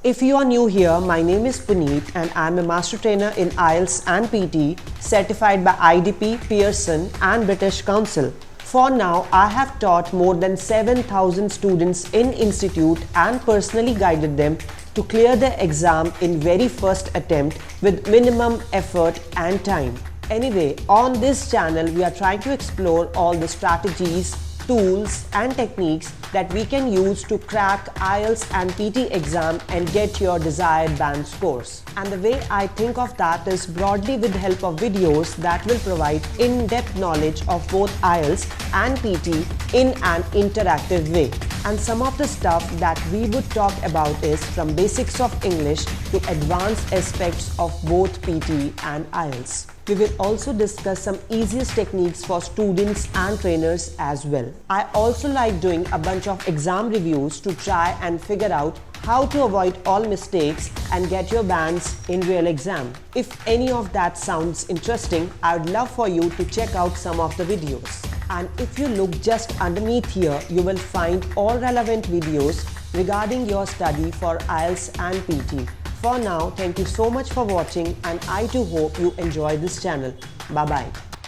If you are new here, my name is Puneet and I am a master trainer in IELTS and PTE certified by IDP, Pearson and British Council. For now, I have taught more than 7,000 students in institute and personally guided them to clear the exam in very first attempt with minimum effort and time. Anyway, on this channel, we are trying to explore all the strategies, tools and techniques that we can use to crack IELTS and PT exam and get your desired band scores. And the way I think of that is broadly with the help of videos that will provide in-depth knowledge of both IELTS and PT in an interactive way. And some of the stuff that we would talk about is from basics of English to advanced aspects of both PT and IELTS. We will also discuss some easiest techniques for students and trainers as well. I also like doing a bunch of exam reviews to try and figure out how to avoid all mistakes and get your bands in real exam. If any of that sounds interesting, I would love for you to check out some of the videos. And if you look just underneath here, you will find all relevant videos regarding your study for IELTS and PT. For now, thank you so much for watching and I too hope you enjoy this channel. Bye bye.